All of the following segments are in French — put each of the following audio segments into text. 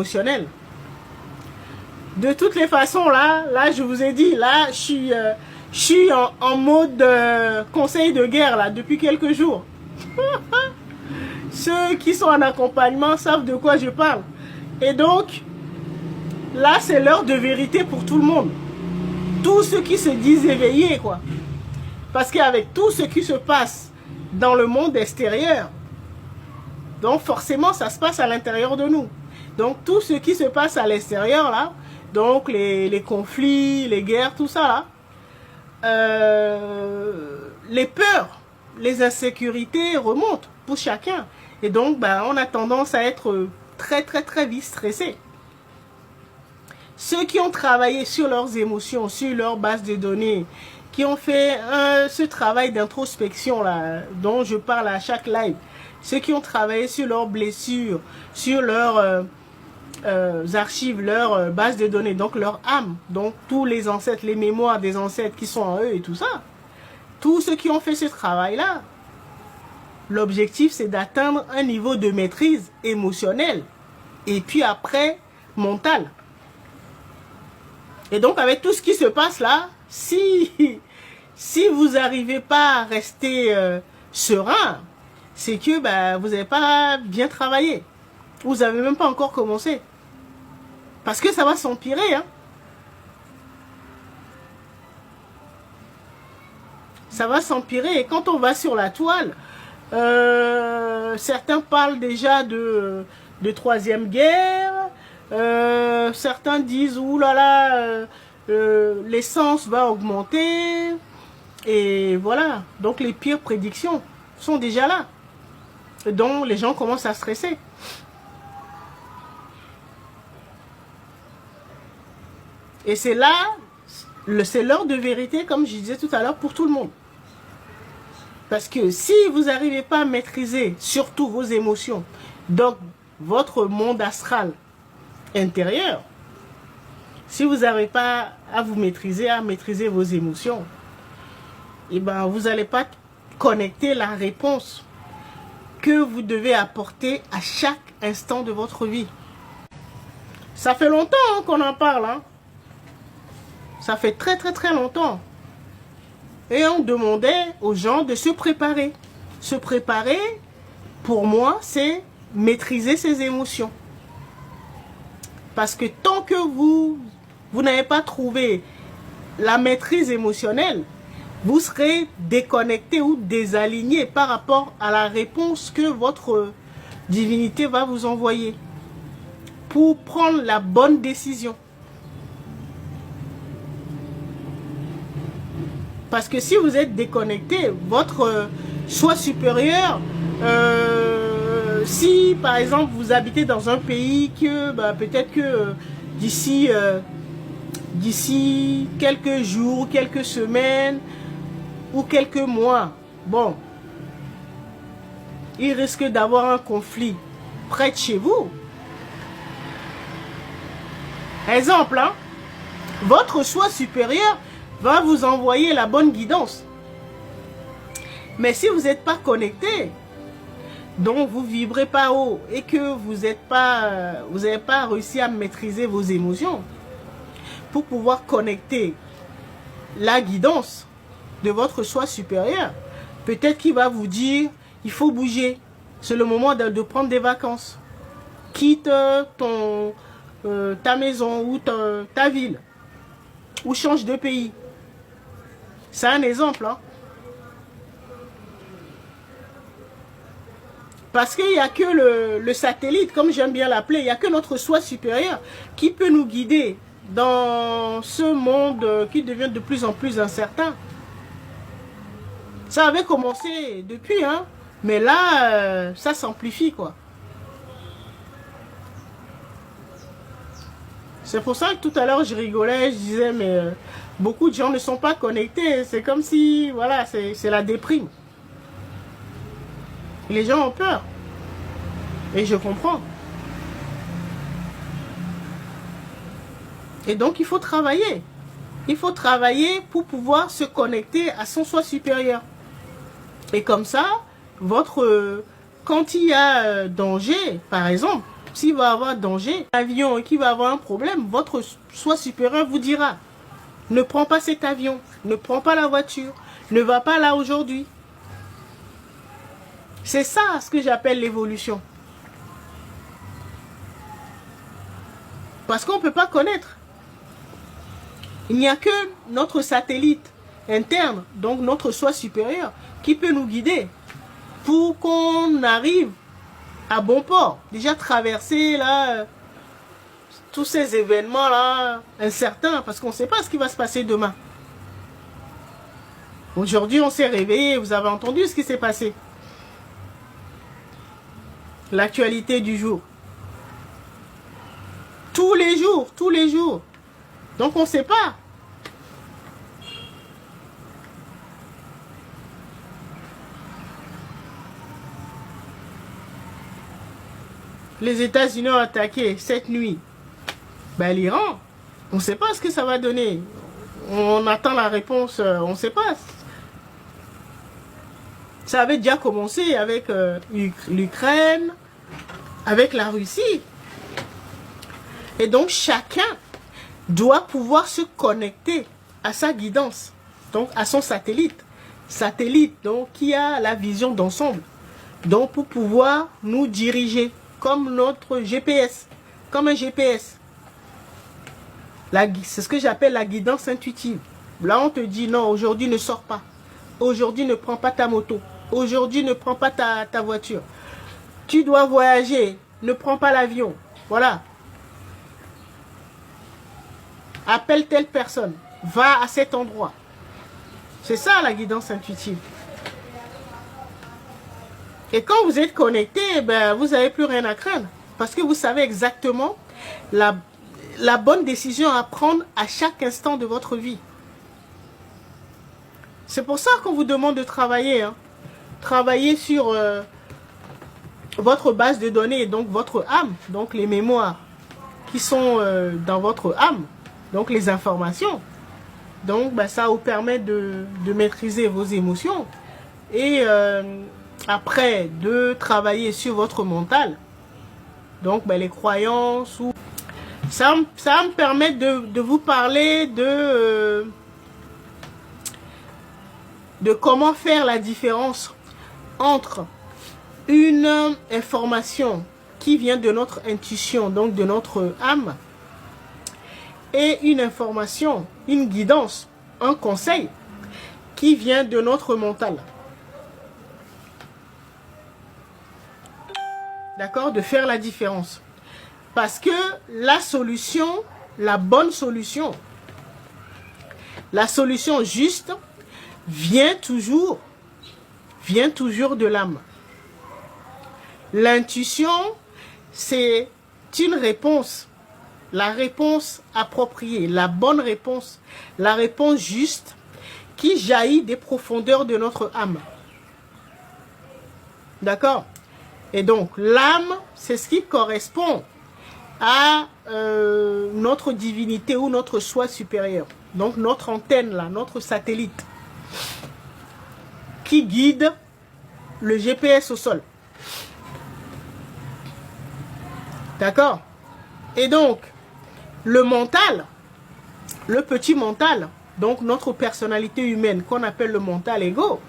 émotionnel. De toutes les façons, là, je vous ai dit, là, je suis en mode conseil de guerre, là, depuis quelques jours. Ceux qui sont en accompagnement savent de quoi je parle. Et donc, là, c'est l'heure de vérité pour tout le monde. Tous ceux qui se disent éveillés, quoi. Parce qu'avec tout ce qui se passe dans le monde extérieur, donc forcément, ça se passe à l'intérieur de nous. Donc, tout ce qui se passe à l'extérieur, là, donc les conflits, les guerres, tout ça, là, les peurs, les insécurités remontent pour chacun. Et donc, on a tendance à être très, très, très vite stressé. Ceux qui ont travaillé sur leurs émotions, sur leur base de données, qui ont fait ce travail d'introspection là, dont je parle à chaque live, ceux qui ont travaillé sur leurs blessures, sur leurs archives, leurs bases de données, donc leur âme, donc tous les ancêtres, les mémoires des ancêtres qui sont en eux et tout ça, tous ceux qui ont fait ce travail-là, l'objectif c'est d'atteindre un niveau de maîtrise émotionnelle et puis après mental. Et donc avec tout ce qui se passe là, si vous n'arrivez pas à rester serein, c'est que vous n'avez pas bien travaillé. Vous n'avez même pas encore commencé. Parce que ça va s'empirer. Hein. Ça va s'empirer. Et quand on va sur la toile, certains parlent déjà de troisième guerre. Certains disent, oulala, l'essence va augmenter. Et voilà. Donc les pires prédictions sont déjà là. Donc les gens commencent à stresser. Et c'est là, c'est l'heure de vérité, comme je disais tout à l'heure, pour tout le monde. Parce que si vous n'arrivez pas à maîtriser surtout vos émotions, donc votre monde astral intérieur, si vous n'arrivez pas à vous maîtriser, à maîtriser vos émotions, et vous n'allez pas connecter la réponse que vous devez apporter à chaque instant de votre vie. Ça fait longtemps qu'on en parle, hein. Ça fait très très très longtemps. Et on demandait aux gens de se préparer. Se préparer, pour moi, c'est maîtriser ses émotions. Parce que tant que vous n'avez pas trouvé la maîtrise émotionnelle, vous serez déconnecté ou désaligné par rapport à la réponse que votre divinité va vous envoyer pour prendre la bonne décision. Parce que si vous êtes déconnecté, votre soi supérieur, si par exemple vous habitez dans un pays que peut-être que d'ici quelques jours, quelques semaines ou quelques mois, bon, il risque d'avoir un conflit près de chez vous. Exemple, hein, votre soi supérieur va vous envoyer la bonne guidance. Mais si vous n'êtes pas connecté, donc vous ne vibrez pas haut et que vous n'avez pas réussi à maîtriser vos émotions pour pouvoir connecter la guidance de votre soi supérieur, peut-être qu'il va vous dire, il faut bouger, c'est le moment de prendre des vacances. Quitte ta maison ou ta ville ou change de pays. C'est un exemple, hein. Parce qu'il n'y a que le satellite, comme j'aime bien l'appeler, il n'y a que notre soi supérieur qui peut nous guider dans ce monde qui devient de plus en plus incertain. Ça avait commencé depuis, hein, mais là, ça s'amplifie, quoi. C'est pour ça que tout à l'heure, je rigolais, je disais, mais beaucoup de gens ne sont pas connectés. C'est comme si, voilà, c'est la déprime. Les gens ont peur. Et je comprends. Et donc, il faut travailler. Il faut travailler pour pouvoir se connecter à son soi supérieur. Et comme ça, quand il y a danger, par exemple, s'il va avoir danger, l'avion qui va avoir un problème, votre soi supérieur vous dira, ne prends pas cet avion, ne prends pas la voiture, ne va pas là aujourd'hui. C'est ça ce que j'appelle l'évolution. Parce qu'on ne peut pas connaître. Il n'y a que notre satellite interne, donc notre soi supérieur, qui peut nous guider pour qu'on arrive à bon port. Déjà traverser là, tous ces événements là, incertains, parce qu'on ne sait pas ce qui va se passer demain. Aujourd'hui, on s'est réveillé, vous avez entendu ce qui s'est passé. L'actualité du jour. Tous les jours, tous les jours. Donc on ne sait pas. Les États-Unis ont attaqué cette nuit l'Iran. On ne sait pas ce que ça va donner. On attend la réponse, on ne sait pas. Ça avait déjà commencé avec l'Ukraine, avec la Russie. Et donc chacun doit pouvoir se connecter à sa guidance, donc à son satellite. Satellite donc qui a la vision d'ensemble. Donc pour pouvoir nous diriger comme notre GPS, comme un GPS. C'est ce que j'appelle la guidance intuitive. Là on te dit non, aujourd'hui ne sors pas. Aujourd'hui ne prends pas ta moto. Aujourd'hui ne prends pas ta voiture. Tu dois voyager, ne prends pas l'avion. Voilà. Appelle telle personne, va à cet endroit. C'est ça la guidance intuitive. Et quand vous êtes connecté, vous n'avez plus rien à craindre. Parce que vous savez exactement la bonne décision à prendre à chaque instant de votre vie. C'est pour ça qu'on vous demande de travailler. Hein. Travailler sur votre base de données, donc votre âme, donc les mémoires qui sont dans votre âme. Donc les informations. Donc ça vous permet de maîtriser vos émotions. Et après de travailler sur votre mental. Donc les croyances. Ça va me permettre de vous parler de comment faire la différence entre une information qui vient de notre intuition, donc de notre âme, et une information, une guidance, un conseil qui vient de notre mental. D'accord? De faire la différence. Parce que la solution, la bonne solution, la solution juste vient toujours de l'âme. L'intuition, c'est une réponse. La réponse appropriée, la bonne réponse, la réponse juste qui jaillit des profondeurs de notre âme. D'accord? Et donc, l'âme, c'est ce qui correspond à notre divinité ou notre soi supérieur. Donc, notre antenne, là, notre satellite, qui guide le GPS au sol. D'accord? Et donc, le mental, le petit mental, donc notre personnalité humaine qu'on appelle le mental ego,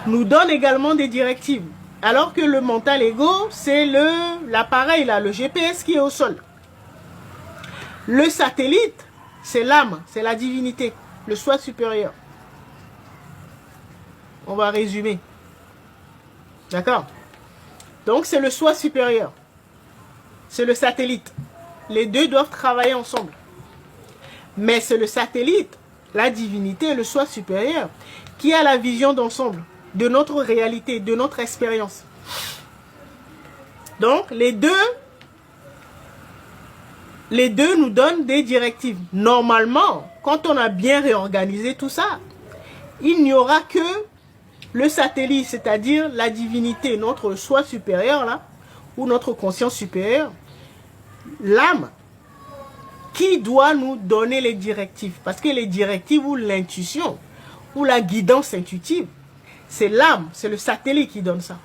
nous donne également des directives. Alors que le mental ego, c'est l'appareil là, le GPS qui est au sol. Le satellite, c'est l'âme, c'est la divinité, le soi supérieur. On va résumer. D'accord? Donc c'est le soi supérieur. C'est le satellite. Les deux doivent travailler ensemble. Mais c'est le satellite, la divinité, le soi supérieur, qui a la vision d'ensemble de notre réalité, de notre expérience. Donc, les deux nous donnent des directives. Normalement, quand on a bien réorganisé tout ça, il n'y aura que le satellite, c'est-à-dire la divinité, notre soi supérieur, là, ou notre conscience supérieure, l'âme, qui doit nous donner les directives. Parce que les directives ou l'intuition, ou la guidance intuitive, c'est l'âme, c'est le satellite qui donne ça.